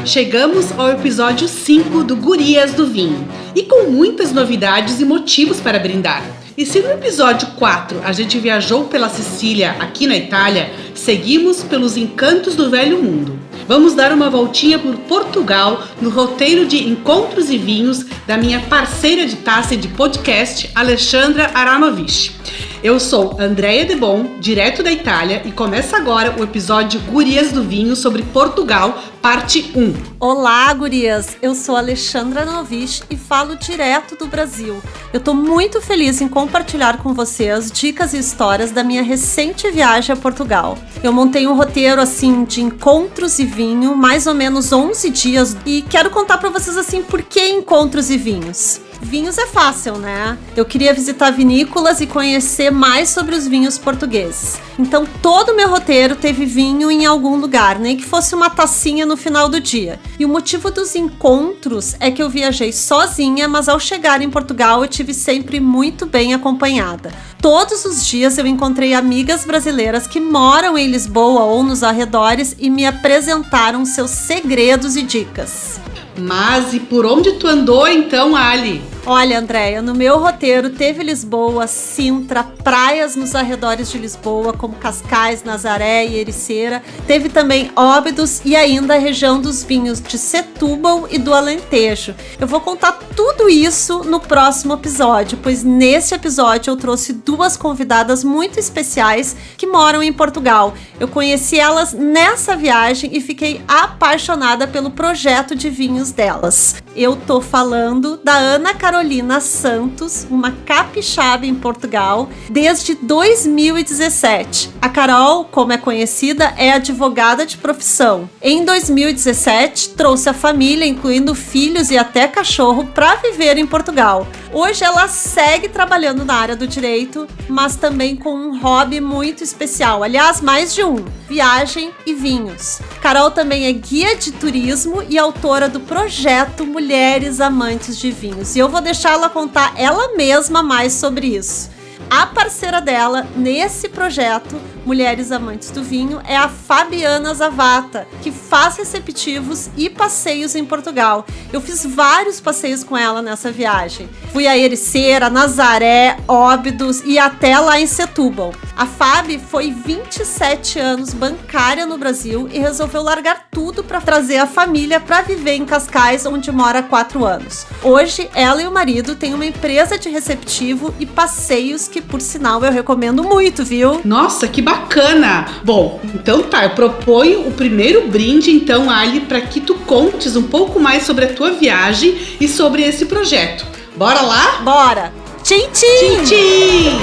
Chegamos ao episódio 5 do Gurias do Vinho e com muitas novidades e motivos para brindar. E se no episódio 4 a gente viajou pela Sicília, aqui na Itália, seguimos pelos encantos do velho mundo. Vamos dar uma voltinha por Portugal no roteiro de Encontros e Vinhos da minha parceira de taça e de podcast, Alexandra Aranovic. Eu sou Andréia Debon, direto da Itália, e começa agora o episódio Gurias do Vinho sobre Portugal, parte 1. Olá, gurias! Eu sou Alexandra Aranovic e falo direto do Brasil. Eu tô muito feliz em compartilhar com vocês dicas e histórias da minha recente viagem a Portugal. Eu montei um roteiro, assim, de encontros e vinho, mais ou menos 11 dias, e quero contar pra vocês, assim, por que encontros e vinhos. Vinhos é fácil, né? Eu queria visitar vinícolas e conhecer mais sobre os vinhos portugueses. Então, todo o meu roteiro teve vinho em algum lugar, nem que fosse uma tacinha no final do dia. E o motivo dos encontros é que eu viajei sozinha, mas ao chegar em Portugal eu tive sempre muito bem acompanhada. Todos os dias eu encontrei amigas brasileiras que moram em Lisboa ou nos arredores e me apresentaram seus segredos e dicas. Mas e por onde tu andou então, Ali? Olha, Andréia, no meu roteiro teve Lisboa, Sintra, praias nos arredores de Lisboa, como Cascais, Nazaré e Ericeira. Teve também Óbidos e ainda a região dos vinhos de Setúbal e do Alentejo. Eu vou contar tudo isso no próximo episódio, pois nesse episódio eu trouxe duas convidadas muito especiais que moram em Portugal. Eu conheci elas nessa viagem e fiquei apaixonada pelo projeto de vinhos delas. Eu tô falando da Ana Carolina Santos, uma capixaba em Portugal, desde 2017. A Carol, como é conhecida, é advogada de profissão. Em 2017, trouxe a família, incluindo filhos e até cachorro, para viver em Portugal. Hoje ela segue trabalhando na área do direito, mas também com um hobby muito especial. Aliás, mais de um: viagem e vinhos. Carol também é guia de turismo e autora do projeto Mulheres Amantes de Vinhos. E eu vou deixar ela contar ela mesma mais sobre isso. A parceira dela nesse projeto, Mulheres Amantes do Vinho, é a Fabiana Zavata, que faz receptivos e passeios em Portugal. Eu fiz vários passeios com ela nessa viagem. Fui a Ericeira, Nazaré, Óbidos e até lá em Setúbal. A Fabi foi 27 anos bancária no Brasil e resolveu largar tudo para trazer a família para viver em Cascais, onde mora há 4 anos. Hoje, ela e o marido têm uma empresa de receptivo e passeios que, por sinal, eu recomendo muito, viu? Nossa, que bacana! Bom, então tá, eu proponho o primeiro brinde, então, Ali, para que tu contes um pouco mais sobre a tua viagem e sobre esse projeto. Bora lá? Bora! Tchim, tchim! Tchim, tchim!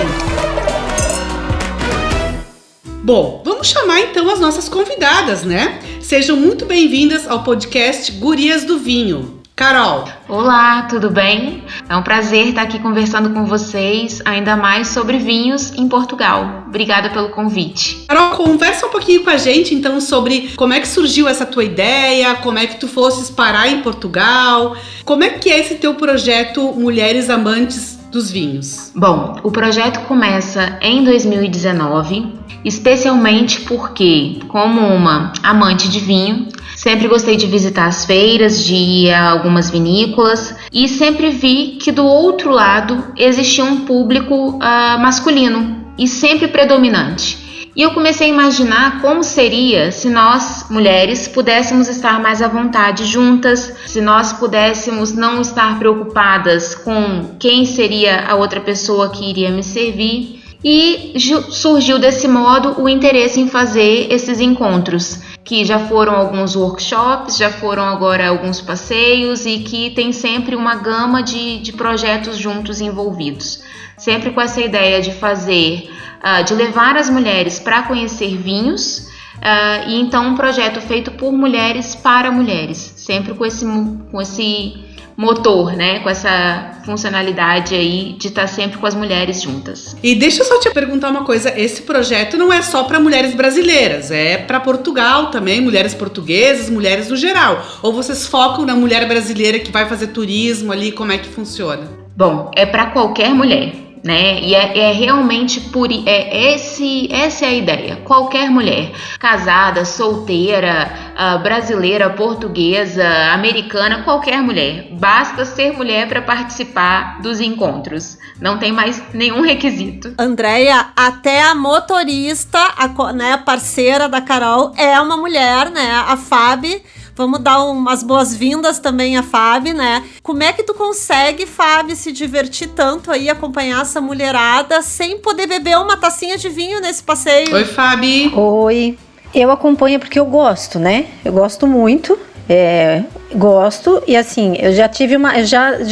Bom, vamos chamar então as nossas convidadas, né? Sejam muito bem-vindas ao podcast Gurias do Vinho. Carol. Olá, tudo bem? É um prazer estar aqui conversando com vocês, ainda mais sobre vinhos em Portugal. Obrigada pelo convite. Carol, conversa um pouquinho com a gente então sobre como é que surgiu essa tua ideia, como é que tu fosses parar em Portugal, como é que é esse teu projeto Mulheres Amantes dos Vinhos? Bom, o projeto começa em 2019, especialmente porque, como uma amante de vinho, sempre gostei de visitar as feiras, de ir a algumas vinícolas e sempre vi que do outro lado existia um público masculino e sempre predominante. E eu comecei a imaginar como seria se nós, mulheres, pudéssemos estar mais à vontade juntas, se nós pudéssemos não estar preocupadas com quem seria a outra pessoa que iria me servir. E surgiu desse modo o interesse em fazer esses encontros, que já foram alguns workshops, já foram agora alguns passeios e que tem sempre uma gama de projetos juntos envolvidos. Sempre com essa ideia de fazer, de levar as mulheres para conhecer vinhos, e então um projeto feito por mulheres para mulheres, sempre com esse motor, né, com essa funcionalidade aí de estar sempre com as mulheres juntas. E deixa eu só te perguntar uma coisa, esse projeto não é só para mulheres brasileiras, é para Portugal também, mulheres portuguesas, mulheres no geral, ou vocês focam na mulher brasileira que vai fazer turismo ali, como é que funciona? Bom, é para qualquer mulher. né? E é realmente essa é a ideia. Qualquer mulher, casada, solteira, brasileira, portuguesa, americana, qualquer mulher, basta ser mulher para participar dos encontros. Não tem mais nenhum requisito. Andréia, até a motorista, a parceira da Carol, é uma mulher, né? A Fábio. Vamos dar umas boas-vindas também a Fábio, né? Como é que tu consegue, Fábio, se divertir tanto aí, acompanhar essa mulherada sem poder beber uma tacinha de vinho nesse passeio? Oi, Fábio. Oi. Eu acompanho porque eu gosto, né? Eu gosto muito. Gosto e assim, eu já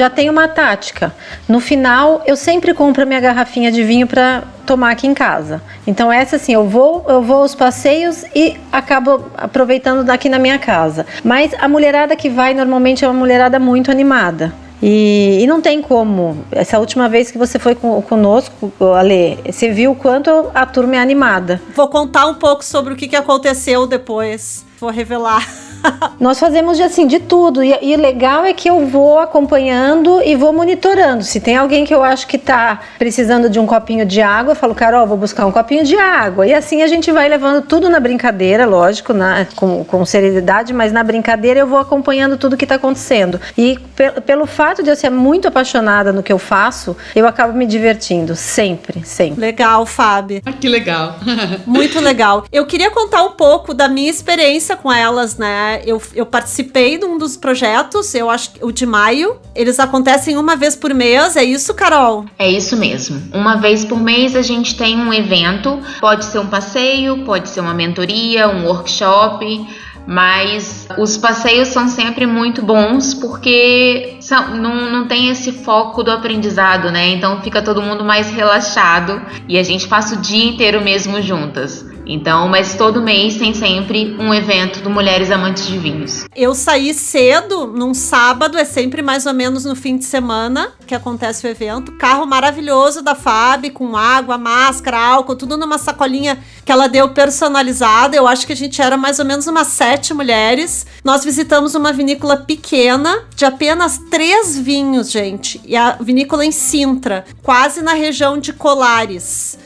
tenho uma tática. No final, eu sempre compro a minha garrafinha de vinho para tomar aqui em casa. Então essa assim, eu vou aos passeios e acabo aproveitando daqui na minha casa. Mas a mulherada que vai normalmente é uma mulherada muito animada. E não tem como. Essa última vez que você foi conosco, Ale, você viu o quanto a turma é animada. Vou contar um pouco sobre o que aconteceu depois. Vou revelar. Nós fazemos de tudo e o legal é que eu vou acompanhando e vou monitorando. Se tem alguém que eu acho que tá precisando de um copinho de água, eu falo, Carol, vou buscar um copinho de água. E assim a gente vai levando tudo na brincadeira, lógico, com seriedade, mas na brincadeira eu vou acompanhando tudo que tá acontecendo. E pelo fato de eu ser muito apaixonada no que eu faço, eu acabo me divertindo, sempre. Legal, Fábio. Que legal. Muito legal. Eu queria contar um pouco da minha experiência com elas, né? Eu participei de um dos projetos, eu acho que o de maio. Eles acontecem uma vez por mês, é isso, Carol? É isso mesmo. Uma vez por mês a gente tem um evento. Pode ser um passeio, pode ser uma mentoria, um workshop. Mas os passeios são sempre muito bons porque não tem esse foco do aprendizado, né? Então fica todo mundo mais relaxado e a gente passa o dia inteiro mesmo juntas. Então, mas todo mês tem sempre um evento do Mulheres Amantes de Vinhos. Eu saí cedo, num sábado, é sempre mais ou menos no fim de semana que acontece o evento. Carro maravilhoso da Fábio, com água, máscara, álcool, tudo numa sacolinha que ela deu personalizada. Eu acho que a gente era mais ou menos umas 7 mulheres. Nós visitamos uma vinícola pequena, de apenas 3 vinhos, gente. E a vinícola em Sintra, quase na região de Colares.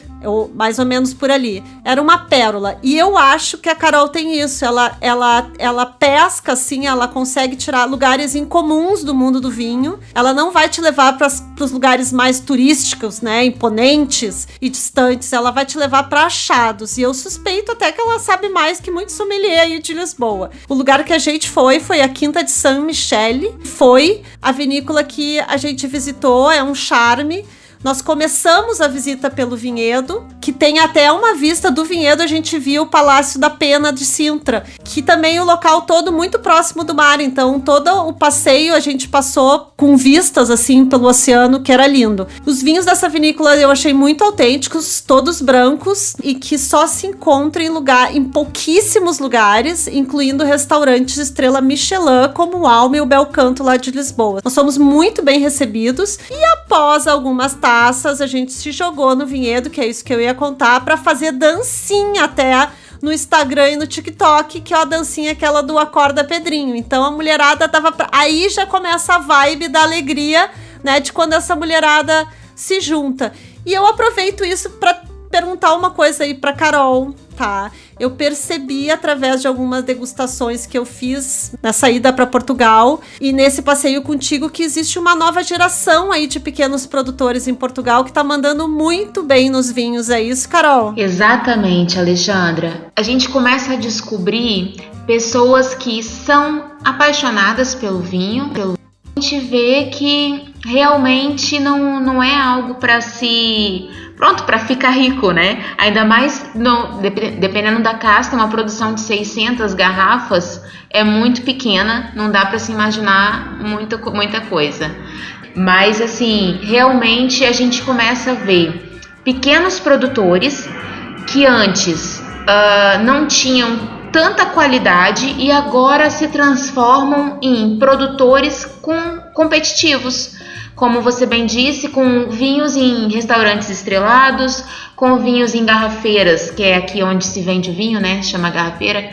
Mais ou menos por ali. Era uma pérola. E eu acho que a Carol tem isso. Ela pesca, assim, ela consegue tirar lugares incomuns do mundo do vinho. Ela não vai te levar para os lugares mais turísticos, né? Imponentes e distantes. Ela vai te levar para achados. E eu suspeito até que ela sabe mais que muito sommelier aí de Lisboa. O lugar que a gente foi a Quinta de San Michele. Foi a vinícola que a gente visitou. É um charme. Nós começamos a visita pelo vinhedo, que tem até uma vista do vinhedo, a gente viu o Palácio da Pena de Sintra, que também é um local todo muito próximo do mar, então todo o passeio a gente passou com vistas assim pelo oceano, que era lindo. Os vinhos dessa vinícola eu achei muito autênticos, todos brancos e que só se encontram em pouquíssimos lugares, incluindo restaurantes estrela Michelin, como o Alma e o Bel Canto lá de Lisboa. Nós fomos muito bem recebidos e após algumas taças, a gente se jogou no vinhedo, que é isso que eu ia contar, pra fazer dancinha até no Instagram e no TikTok, que é a dancinha aquela do Acorda Pedrinho. Então a mulherada tava... Aí já começa a vibe da alegria, né, de quando essa mulherada se junta. E eu aproveito isso pra perguntar uma coisa aí pra Carol, tá? Eu percebi através de algumas degustações que eu fiz nessa ida para Portugal e nesse passeio contigo que existe uma nova geração aí de pequenos produtores em Portugal que tá mandando muito bem nos vinhos, é isso, Carol? Exatamente, Alexandra. A gente começa a descobrir pessoas que são apaixonadas pelo vinho. A gente vê que realmente não é algo para para ficar rico, né? Ainda mais dependendo da casta, uma produção de 600 garrafas é muito pequena, não dá para se imaginar muita coisa. Mas assim, realmente a gente começa a ver pequenos produtores que antes não tinham tanta qualidade e agora se transformam em produtores competitivos. Como você bem disse, com vinhos em restaurantes estrelados, com vinhos em garrafeiras, que é aqui onde se vende o vinho, né? Chama garrafeira,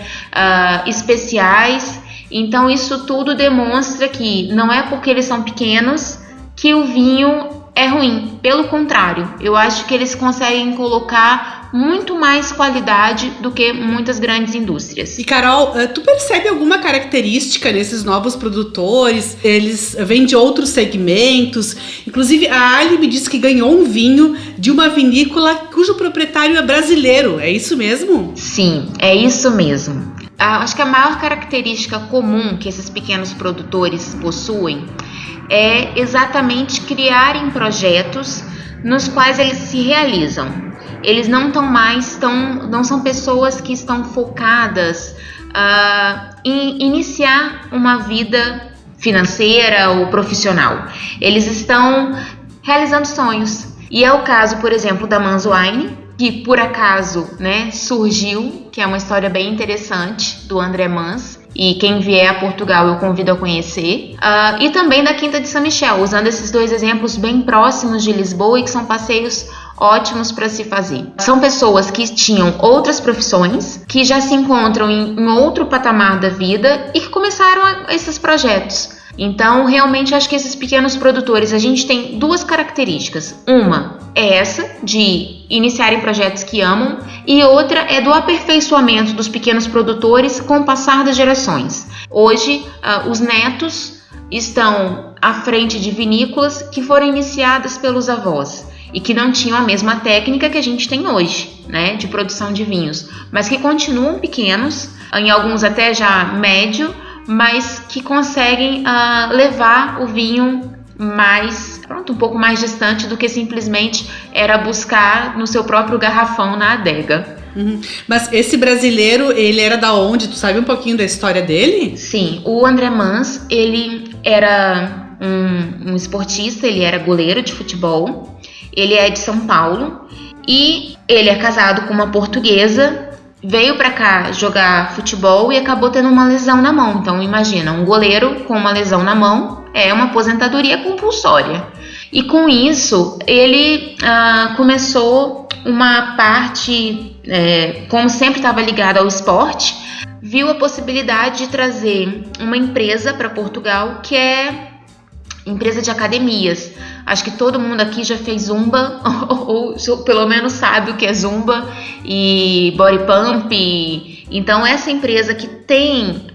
especiais. Então isso tudo demonstra que não é porque eles são pequenos que o vinho é ruim. Pelo contrário, eu acho que eles conseguem colocar muito mais qualidade do que muitas grandes indústrias. E Carol, tu percebe alguma característica nesses novos produtores? Eles vêm de outros segmentos. Inclusive, a Ali me disse que ganhou um vinho de uma vinícola cujo proprietário é brasileiro. É isso mesmo? Sim, é isso mesmo. Acho que a maior característica comum que esses pequenos produtores possuem é exatamente criarem projetos nos quais eles se realizam. Eles não são pessoas que estão focadas em iniciar uma vida financeira ou profissional. Eles estão realizando sonhos. E é o caso, por exemplo, da Mans Wine, que por acaso, né, surgiu, que é uma história bem interessante, do André Mans. E quem vier a Portugal eu convido a conhecer. E também da Quinta de São Michel, usando esses dois exemplos bem próximos de Lisboa e que são passeios ótimos para se fazer. São pessoas que tinham outras profissões, que já se encontram em outro patamar da vida e que começaram esses projetos. Então, realmente, acho que esses pequenos produtores, a gente tem duas características. Uma é essa, de iniciarem projetos que amam, e outra é do aperfeiçoamento dos pequenos produtores com o passar das gerações. Hoje, os netos estão à frente de vinícolas que foram iniciadas pelos avós e que não tinham a mesma técnica que a gente tem hoje, né, de produção de vinhos, mas que continuam pequenos, em alguns até já médio, mas que conseguem levar o vinho um pouco mais distante do que simplesmente era buscar no seu próprio garrafão na adega. Uhum. Mas esse brasileiro, ele era da onde? Tu sabe um pouquinho da história dele? Sim, o André Mans, ele era um esportista, ele era goleiro de futebol. Ele é de São Paulo e ele é casado com uma portuguesa, veio para cá jogar futebol e acabou tendo uma lesão na mão. Então imagina, um goleiro com uma lesão na mão é uma aposentadoria compulsória. E com isso ele começou uma parte, como sempre estava ligado ao esporte, viu a possibilidade de trazer uma empresa para Portugal que é empresa de academias. Acho que todo mundo aqui já fez zumba, ou pelo menos sabe o que é zumba e body pump. Então essa empresa que tem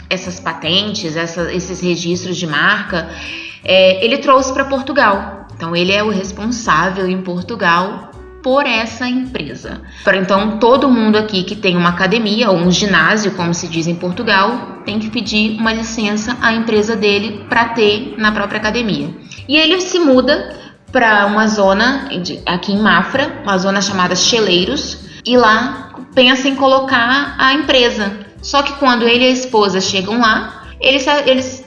essas patentes, esses registros de marca, ele trouxe para Portugal. Então ele é o responsável em Portugal por essa empresa. Então todo mundo aqui que tem uma academia ou um ginásio, como se diz em Portugal, tem que pedir uma licença à empresa dele para ter na própria academia. E ele se muda para uma zona aqui em Mafra, uma zona chamada Cheleiros, e lá pensa em colocar a empresa. Só que quando ele e a esposa chegam lá,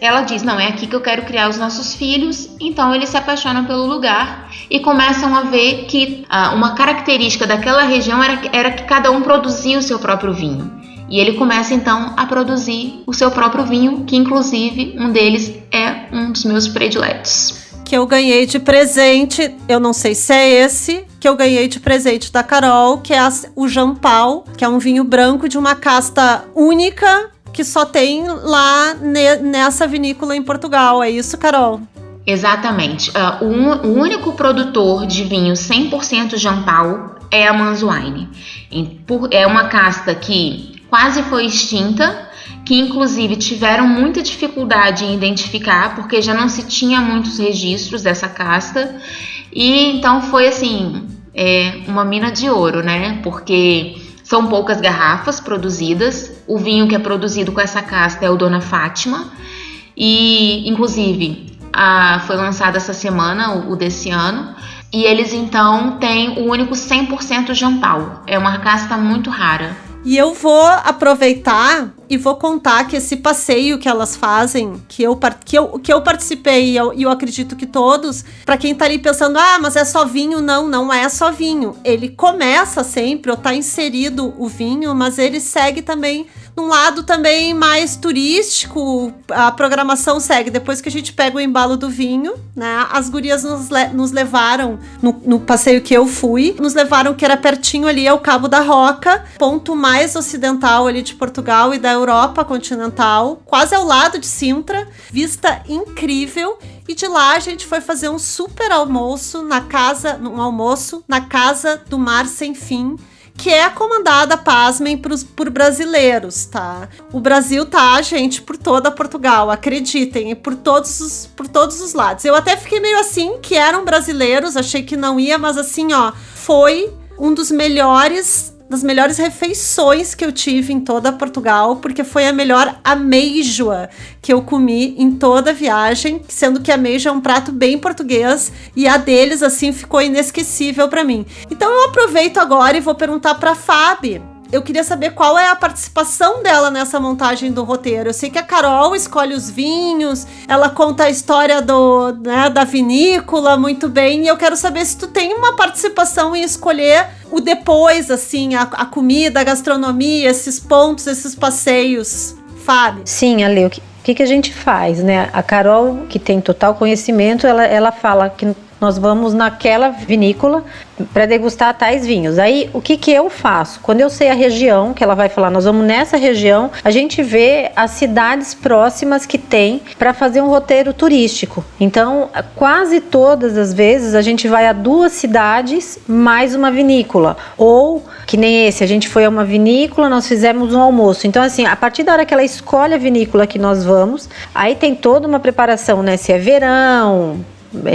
ela diz, não, é aqui que eu quero criar os nossos filhos. Então eles se apaixonam pelo lugar e começam a ver que uma característica daquela região era que cada um produzia o seu próprio vinho. E ele começa então a produzir o seu próprio vinho, que inclusive um deles é um dos meus prediletos. Que eu ganhei de presente, eu não sei se é esse, que eu ganhei de presente da Carol, que é o Jean Paul, que é um vinho branco de uma casta única, que só tem lá nessa vinícola em Portugal. É isso, Carol? Exatamente. O único produtor de vinho 100% Jean Paul é a Mans Wine. É uma casta que quase foi extinta, que inclusive tiveram muita dificuldade em identificar, porque já não se tinha muitos registros dessa casta. E então foi assim, uma mina de ouro, né? Porque são poucas garrafas produzidas. O vinho que é produzido com essa casta é o Dona Fátima. E, inclusive, foi lançado essa semana, o desse ano. E eles, então, têm o único 100% Jean Paul. É uma casta muito rara. E eu vou aproveitar e vou contar que esse passeio que elas fazem, que eu participei, e eu acredito que todos, para quem tá ali pensando, mas é só vinho, não é só vinho. Ele começa sempre, ou tá inserido o vinho, mas ele segue também num lado também mais turístico, a programação segue. Depois que a gente pega o embalo do vinho, né? As gurias nos levaram, no passeio que eu fui, nos levaram que era pertinho ali ao Cabo da Roca, ponto mais ocidental ali de Portugal e da Europa continental, quase ao lado de Sintra, vista incrível. E de lá a gente foi fazer um super almoço na casa do Mar Sem Fim, que é comandada, pasmem, por brasileiros, tá? O Brasil tá, gente, por toda Portugal, acreditem, e por todos os lados. Eu até fiquei meio assim, que eram brasileiros, achei que não ia, mas assim, ó, foi um das melhores refeições que eu tive em toda Portugal, porque foi a melhor ameijoa que eu comi em toda a viagem, sendo que a ameijoa é um prato bem português e a deles, assim, ficou inesquecível pra mim. Então eu aproveito agora e vou perguntar pra Fábio. Eu queria saber qual é a participação dela nessa montagem do roteiro. Eu sei que a Carol escolhe os vinhos, ela conta a história da vinícola muito bem, e eu quero saber se tu tem uma participação em escolher o depois, assim, a comida, a gastronomia, esses pontos, esses passeios. Fábio. Sim, Ale, o que a gente faz, né? A Carol, que tem total conhecimento, ela fala que nós vamos naquela vinícola para degustar tais vinhos. Aí, o que eu faço? Quando eu sei a região, que ela vai falar, nós vamos nessa região, a gente vê as cidades próximas que tem para fazer um roteiro turístico. Então, quase todas as vezes, a gente vai a 2 cidades mais uma vinícola. Ou, que nem esse, a gente foi a uma vinícola, nós fizemos um almoço. Então, assim, a partir da hora que ela escolhe a vinícola que nós vamos, aí tem toda uma preparação, né? Se é verão...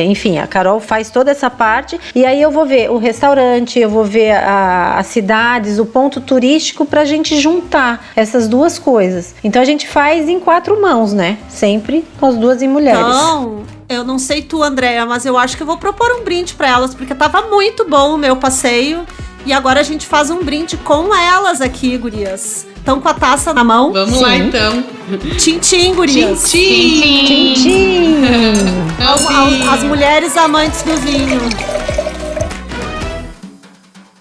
Enfim, a Carol faz toda essa parte e aí eu vou ver o restaurante, eu vou ver as cidades, o ponto turístico pra gente juntar essas duas coisas. Então a gente faz em 4 mãos, né? Sempre nós duas em mulheres. Então, eu não sei tu, Andréa, mas eu acho que eu vou propor um brinde pra elas, porque tava muito bom o meu passeio e agora a gente faz um brinde com elas aqui, gurias. Estão com a taça na mão? Vamos lá, então. Tchim-tchim, gurias. Tchim-tchim. Tchim-tchim. As mulheres amantes do vinho.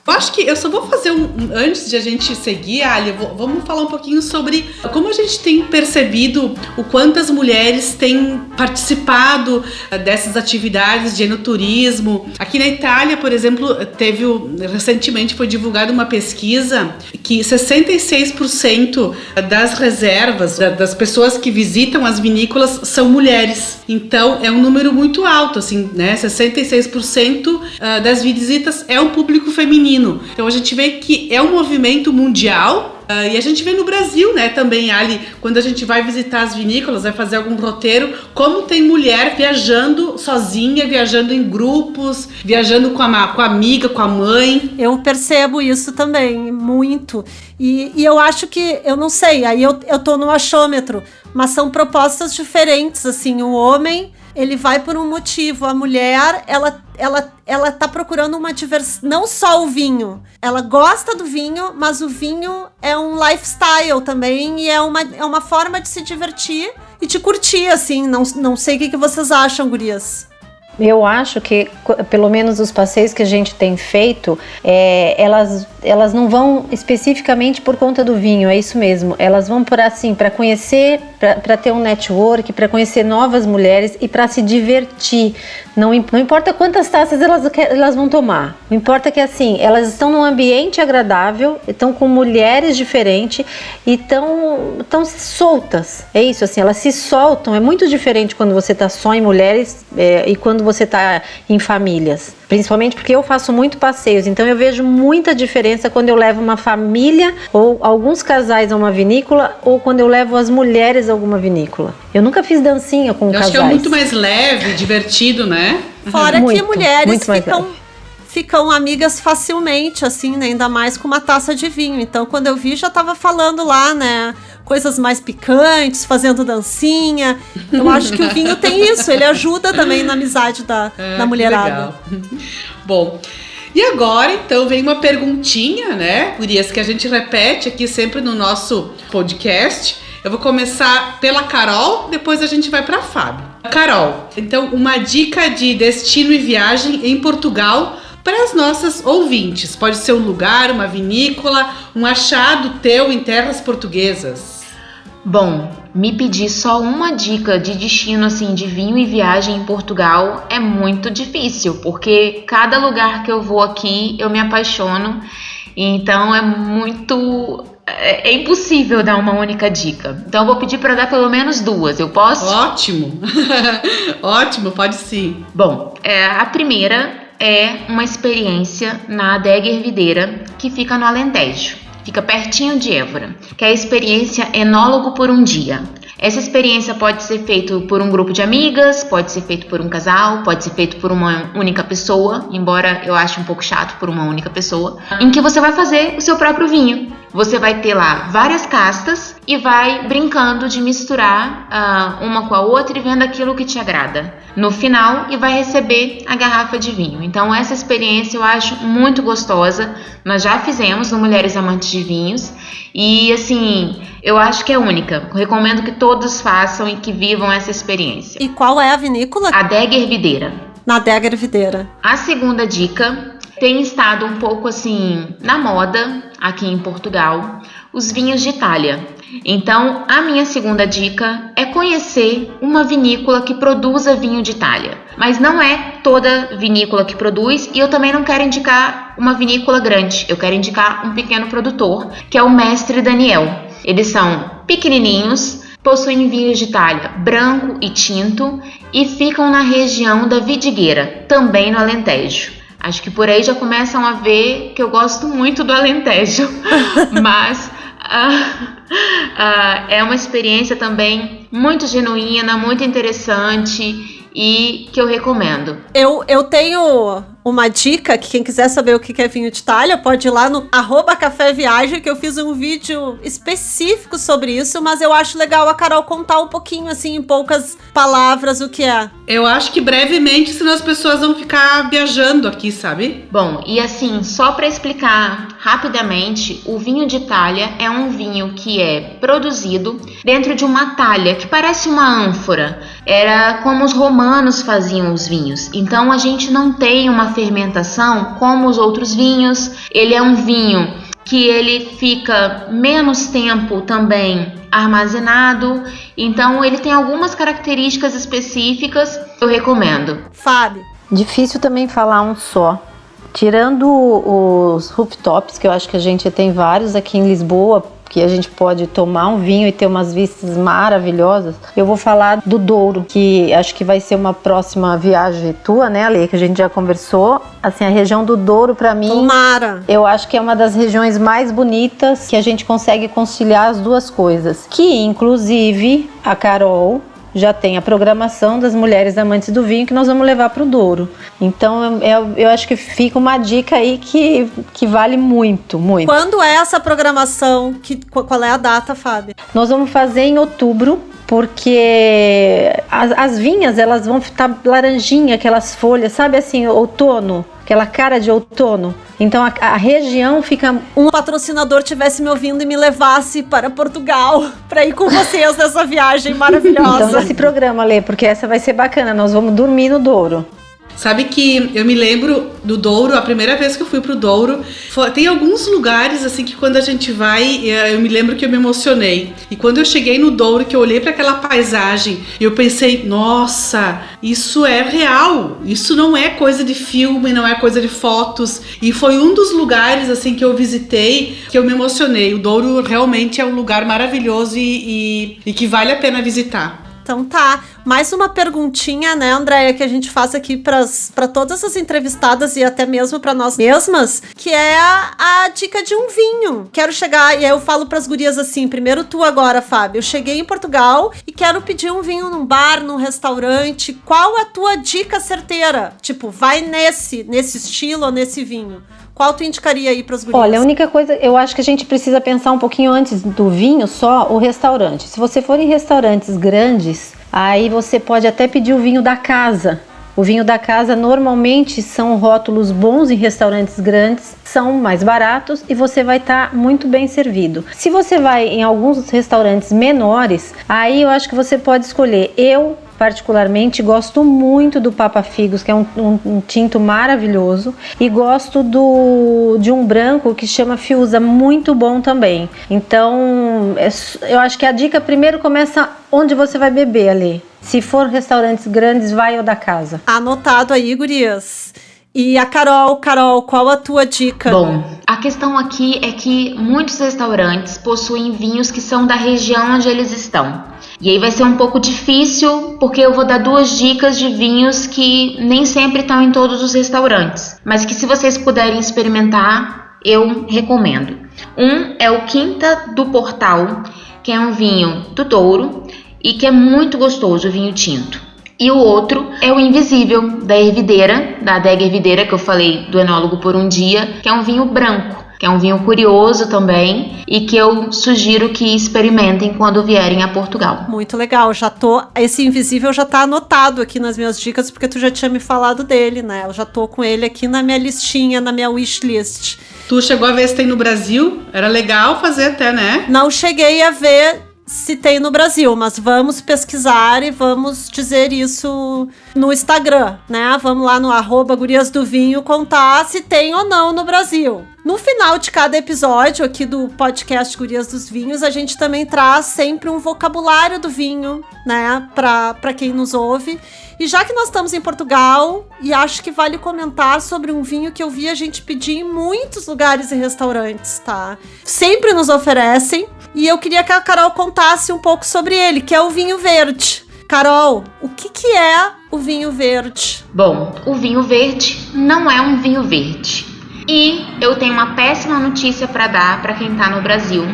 Eu acho que eu só vou fazer antes de a gente seguir, Ali, vamos falar um pouquinho sobre como a gente tem percebido o quanto as mulheres têm participado dessas atividades de enoturismo. Aqui na Itália, por exemplo, recentemente foi divulgada uma pesquisa que 66% das reservas, das pessoas que visitam as vinícolas são mulheres. Então, é um número muito alto, assim, né? 66% das visitas é um público feminino. Então a gente vê que é um movimento mundial e a gente vê no Brasil, né, também, Ali, quando a gente vai visitar as vinícolas, vai fazer algum roteiro, como tem mulher viajando sozinha, viajando em grupos, viajando com a amiga, com a mãe. Eu percebo isso também, muito. E eu acho que, eu não sei, aí eu tô no achômetro, mas são propostas diferentes, assim, o homem... Ele vai por um motivo. A mulher, ela tá procurando uma diversão. Não só o vinho. Ela gosta do vinho, mas o vinho é um lifestyle também. E é uma forma de se divertir e de curtir, assim. Não sei o que vocês acham, gurias. Eu acho que, pelo menos os passeios que a gente tem feito, elas não vão especificamente por conta do vinho, é isso mesmo. Elas vão para conhecer, para ter um network, para conhecer novas mulheres e para se divertir. Não importa quantas taças elas vão tomar. O importa que, assim, elas estão num ambiente agradável, estão com mulheres diferentes e estão soltas. É isso, assim, elas se soltam. É muito diferente quando você está só em mulheres e quando você está em famílias. Principalmente porque eu faço muito passeios, então eu vejo muita diferença quando eu levo uma família ou alguns casais a uma vinícola ou quando eu levo as mulheres a alguma vinícola. Eu nunca fiz dancinha com casais. Acho que é muito mais leve, divertido, né? Fora que mulheres ficam amigas facilmente, assim, né? Ainda mais com uma taça de vinho. Então, quando eu vi, já tava falando lá, né? Coisas mais picantes, fazendo dancinha. Eu acho que o vinho tem isso. Ele ajuda também na amizade da mulherada. Bom, e agora, então, vem uma perguntinha, né, gurias, que a gente repete aqui sempre no nosso podcast. Eu vou começar pela Carol, depois a gente vai pra Fábio. Carol, então, uma dica de destino e viagem em Portugal para as nossas ouvintes? Pode ser um lugar, uma vinícola, um achado teu em terras portuguesas. Bom, me pedir só uma dica de destino assim de vinho e viagem em Portugal é muito difícil, porque cada lugar que eu vou aqui eu me apaixono, então é impossível dar uma única dica. Então eu vou pedir para dar pelo menos 2, eu posso? Ótimo, ótimo, pode sim. Bom, a primeira é uma experiência na Adega Ervideira, que fica no Alentejo. Fica pertinho de Évora, que é a experiência Enólogo por um Dia. Essa experiência pode ser feita por um grupo de amigas, pode ser feito por um casal, pode ser feito por uma única pessoa, embora eu ache um pouco chato por uma única pessoa, em que você vai fazer o seu próprio vinho. Você vai ter lá várias castas e vai brincando de misturar uma com a outra e vendo aquilo que te agrada no final, e vai receber a garrafa de vinho. Então essa experiência eu acho muito gostosa. Nós já fizemos no Mulheres Amantes de Vinhos e assim, eu acho que é única. Eu recomendo que todos façam e que vivam essa experiência. E qual é a vinícola? Adega Ervideira. Na Adega Ervideira. A segunda dica tem estado um pouco assim na moda aqui em Portugal, os vinhos de Itália. Então, a minha segunda dica é conhecer uma vinícola que produza vinho de Itália. Mas não é toda vinícola que produz, e eu também não quero indicar uma vinícola grande. Eu quero indicar um pequeno produtor, que é o Mestre Daniel. Eles são pequenininhos, possuem vinhos de Itália branco e tinto e ficam na região da Vidigueira, também no Alentejo. Acho que por aí já começam a ver que eu gosto muito do Alentejo, mas é uma experiência também muito genuína, muito interessante e que eu recomendo. Eu tenho uma dica, que quem quiser saber o que é vinho de Itália, pode ir lá no @caféviagem, que eu fiz um vídeo específico sobre isso, mas eu acho legal a Carol contar um pouquinho, assim, em poucas palavras, o que é. Eu acho que brevemente, senão as pessoas vão ficar viajando aqui, sabe? Bom, e assim, só para explicar rapidamente, o vinho de Itália é um vinho que é produzido dentro de uma talha que parece uma ânfora. Era como os romanos faziam os vinhos. Então a gente não tem uma fermentação como os outros vinhos. Ele é um vinho que ele fica menos tempo também armazenado, então ele tem algumas características específicas que eu recomendo. Fábio. Difícil também falar um só. Tirando os rooftops, que eu acho que a gente tem vários aqui em Lisboa, que a gente pode tomar um vinho e ter umas vistas maravilhosas, eu vou falar do Douro, que acho que vai ser uma próxima viagem tua, né, Ale, que a gente já conversou. Assim, a região do Douro, pra mim, Tomara. Eu acho que é uma das regiões mais bonitas que a gente consegue conciliar as duas coisas. Que, inclusive, a Carol já tem a programação das Mulheres Amantes do Vinho que nós vamos levar para o Douro. Então eu acho que fica uma dica aí que vale muito, muito. Quando é essa programação? Qual é a data, Fábio? Nós vamos fazer em outubro, porque as vinhas elas vão estar laranjinha, aquelas folhas, sabe assim, outono, aquela cara de outono. Então a região fica... Um patrocinador tivesse me ouvindo e me levasse para Portugal para ir com vocês nessa viagem maravilhosa. Então já se programa, Lê, porque essa vai ser bacana. Nós vamos dormir no Douro. Sabe que eu me lembro do Douro, a primeira vez que eu fui pro Douro, tem alguns lugares assim que quando a gente vai, eu me lembro que eu me emocionei. E quando eu cheguei no Douro, que eu olhei para aquela paisagem, eu pensei, nossa, isso é real, isso não é coisa de filme, não é coisa de fotos. E foi um dos lugares assim que eu visitei que eu me emocionei. O Douro realmente é um lugar maravilhoso e que vale a pena visitar. Então tá, mais uma perguntinha, né, Andréia, que a gente faz aqui para todas as entrevistadas e até mesmo para nós mesmas, que é a dica de um vinho. Quero chegar, e aí eu falo pras gurias assim, primeiro tu agora, Fábio, eu cheguei em Portugal e quero pedir um vinho num bar, num restaurante, qual a tua dica certeira? Tipo, vai nesse estilo ou nesse vinho? Qual tu indicaria aí pras gurias? Olha, a única coisa, eu acho que a gente precisa pensar um pouquinho antes do vinho, só o restaurante. Se você for em restaurantes grandes, aí você pode até pedir o vinho da casa. O vinho da casa normalmente são rótulos bons em restaurantes grandes, são mais baratos e você vai estar muito bem servido. Se você vai em alguns restaurantes menores, aí eu acho que você pode escolher. Eu particularmente gosto muito do Papa Figos, que é um tinto maravilhoso, e gosto de um branco que chama Fiusa, muito bom também. Então, eu acho que a dica primeiro começa onde você vai beber ali. Se for restaurantes grandes, vai ou da casa. Anotado aí, gurias. E a Carol, qual a tua dica? Bom, a questão aqui é que muitos restaurantes possuem vinhos que são da região onde eles estão. E aí vai ser um pouco difícil, porque eu vou dar 2 dicas de vinhos que nem sempre estão em todos os restaurantes, mas que se vocês puderem experimentar, eu recomendo. Um é o Quinta do Portal, que é um vinho do Douro e que é muito gostoso, o vinho tinto. E o outro é o Invisível, da Ervideira, da Adega Ervideira, que eu falei do enólogo por um dia, que é um vinho branco, que é um vinho curioso também e que eu sugiro que experimentem quando vierem a Portugal. Muito legal, esse Invisível já tá anotado aqui nas minhas dicas, porque tu já tinha me falado dele, né? Eu já tô com ele aqui na minha listinha, na minha wishlist. Tu chegou a ver se tem no Brasil? Era legal fazer até, né? Não cheguei a ver se tem no Brasil, mas vamos pesquisar e vamos dizer isso no Instagram, né? Vamos lá no @guriasdovinho contar se tem ou não no Brasil. No final de cada episódio aqui do podcast Gurias dos Vinhos, a gente também traz sempre um vocabulário do vinho, né? Pra quem nos ouve. E já que nós estamos em Portugal, e acho que vale comentar sobre um vinho que eu vi a gente pedir em muitos lugares e restaurantes, tá? Sempre nos oferecem. E eu queria que a Carol contasse um pouco sobre ele, que é o vinho verde. Carol, o que é o vinho verde? Bom, o vinho verde não é um vinho verde. E eu tenho uma péssima notícia para dar para quem está no Brasil,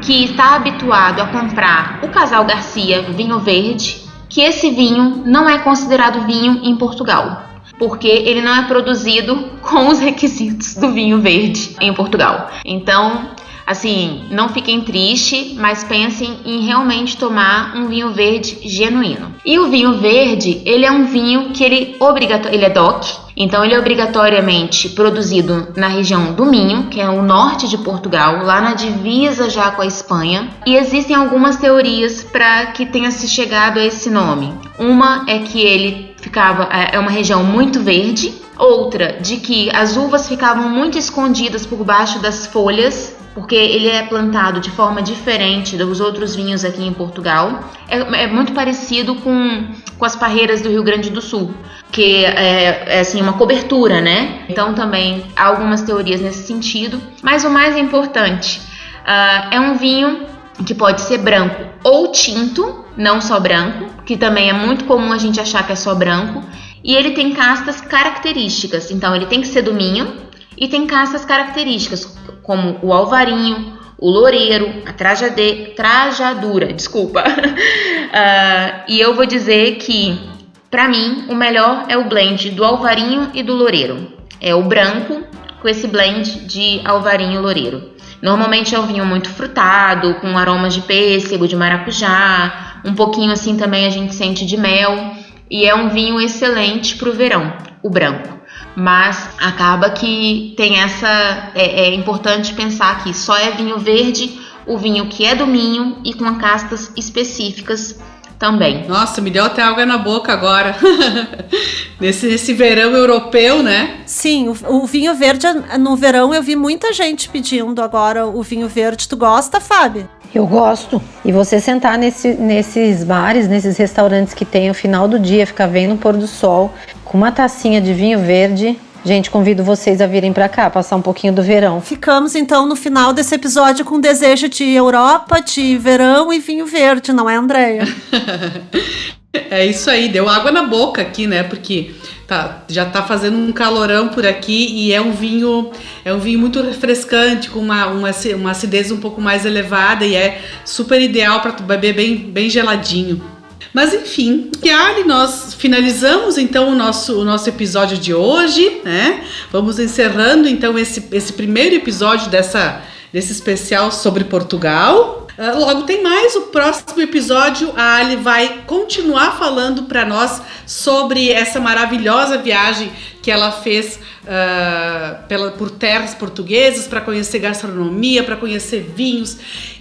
que está habituado a comprar o Casal Garcia vinho verde, que esse vinho não é considerado vinho em Portugal, porque ele não é produzido com os requisitos do vinho verde em Portugal. Então, assim, não fiquem tristes, mas pensem em realmente tomar um vinho verde genuíno. E o vinho verde, ele é um vinho que ele é DOC, então ele é obrigatoriamente produzido na região do Minho, que é o norte de Portugal, lá na divisa já com a Espanha. E existem algumas teorias para que tenha se chegado a esse nome. Uma é que ele é uma região muito verde, outra de que as uvas ficavam muito escondidas por baixo das folhas, porque ele é plantado de forma diferente dos outros vinhos aqui em Portugal. É muito parecido com as parreiras do Rio Grande do Sul, que é assim, uma cobertura, né? Então também há algumas teorias nesse sentido. Mas o mais importante, é um vinho que pode ser branco ou tinto, não só branco, que também é muito comum a gente achar que é só branco. E ele tem castas características, então ele tem que ser do Minho e tem castas características, como o alvarinho, o loureiro, a trajadura, desculpa. E eu vou dizer que, para mim, o melhor é o blend do alvarinho e do loureiro. É o branco com esse blend de alvarinho e loureiro. Normalmente é um vinho muito frutado, com aromas de pêssego, de maracujá, um pouquinho assim também a gente sente de mel. E é um vinho excelente para o verão, o branco. Mas acaba que tem é importante pensar que só é vinho verde o vinho que é do Minho e com castas específicas também. Nossa, me deu até água na boca agora. nesse verão europeu, né? Sim, o vinho verde, no verão eu vi muita gente pedindo agora o vinho verde. Tu gosta, Fábio? Eu gosto. E você sentar nesses bares, nesses restaurantes que tem ao final do dia, ficar vendo o pôr do sol, com uma tacinha de vinho verde. Gente, convido vocês a virem pra cá, passar um pouquinho do verão. Ficamos então no final desse episódio com desejo de Europa, de verão e vinho verde, não é, Andréia? É isso aí, deu água na boca aqui, né? Porque já tá fazendo um calorão por aqui e é um vinho muito refrescante, com uma acidez um pouco mais elevada e é super ideal para tu beber bem geladinho. Mas enfim, Ali, nós finalizamos então o nosso episódio de hoje, né? Vamos encerrando então esse primeiro episódio desse especial sobre Portugal. Logo tem mais, o próximo episódio a Ali vai continuar falando para nós sobre essa maravilhosa viagem que ela fez por terras portuguesas para conhecer gastronomia, para conhecer vinhos,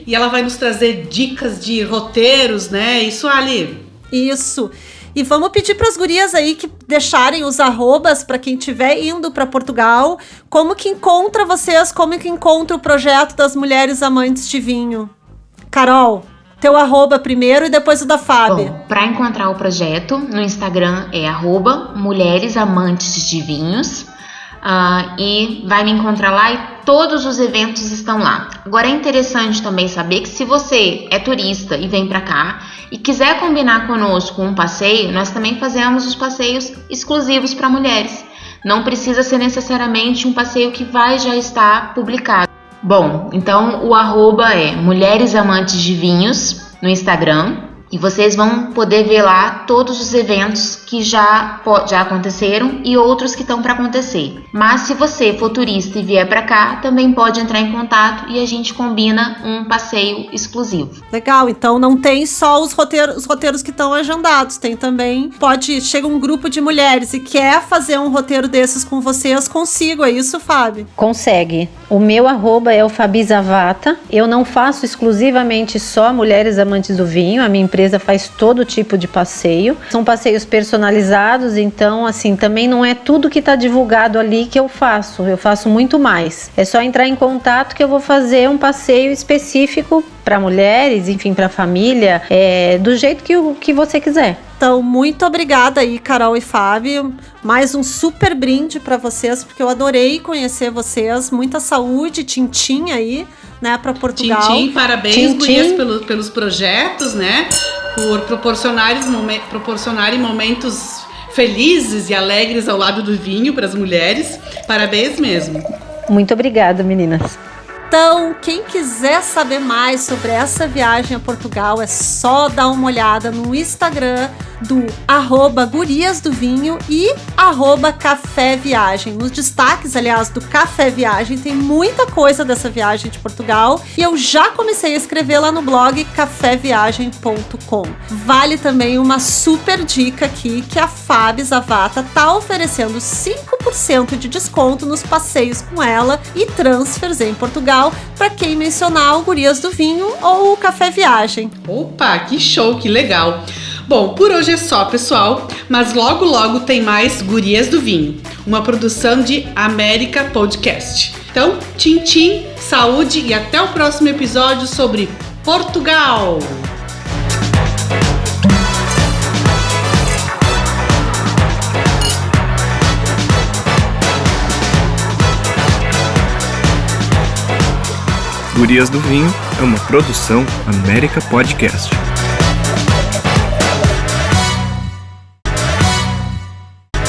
e ela vai nos trazer dicas de roteiros, né? Isso, Ali, Isso. E vamos pedir para as gurias aí que deixarem os arrobas para quem estiver indo para Portugal. Como que encontra vocês? Como que encontra o projeto das Mulheres Amantes de Vinho? Carol, teu arroba primeiro e depois o da Fábio. Bom, para encontrar o projeto, no Instagram é @Mulheres Amantes de Vinhos. E vai me encontrar lá e todos os eventos estão lá. Agora é interessante também saber que se você é turista e vem para cá e quiser combinar conosco um passeio, nós também fazemos os passeios exclusivos para mulheres. Não precisa ser necessariamente um passeio que vai já estar publicado. Bom, então o arroba é Mulheres Amantes de Vinhos no Instagram. E vocês vão poder ver lá todos os eventos que já aconteceram e outros que estão para acontecer. Mas se você for turista e vier para cá, também pode entrar em contato e a gente combina um passeio exclusivo. Legal, então não tem só os roteiros que estão agendados, tem também, chega um grupo de mulheres e quer fazer um roteiro desses com vocês, consigo, é isso, Fábio? Consegue. O meu arroba é o Fabi Zavata. Eu não faço exclusivamente só Mulheres Amantes do Vinho, a minha empresa faz todo tipo de passeio. São passeios personalizados, então assim, também não é tudo que está divulgado ali que eu faço muito mais. É só entrar em contato que eu vou fazer um passeio específico para mulheres, enfim, para família, do jeito que você quiser. Então, muito obrigada aí, Carol e Fábio. Mais um super brinde para vocês, porque eu adorei conhecer vocês. Muita saúde, tintim aí, né, para Portugal. Tintim, parabéns, gurias, pelos projetos, né? Por proporcionarem momentos felizes e alegres ao lado do vinho para as mulheres. Parabéns mesmo. Muito obrigada, meninas. Então, quem quiser saber mais sobre essa viagem a Portugal, é só dar uma olhada no Instagram do @Gurias do Vinho e @Café Viagem. Nos destaques, aliás, do Café Viagem, tem muita coisa dessa viagem de Portugal e eu já comecei a escrever lá no blog caféviagem.com. Vale também uma super dica aqui que a Fabi Zavata tá oferecendo 5% de desconto nos passeios com ela e transfers em Portugal para quem mencionar o Gurias do Vinho ou o Café Viagem. Opa, que show, que legal! Bom, por hoje é só, pessoal, mas logo logo tem mais Gurias do Vinho, uma produção de América Podcast. Então, tchim, saúde e até o próximo episódio sobre Portugal! Gurias do Vinho é uma produção América Podcast.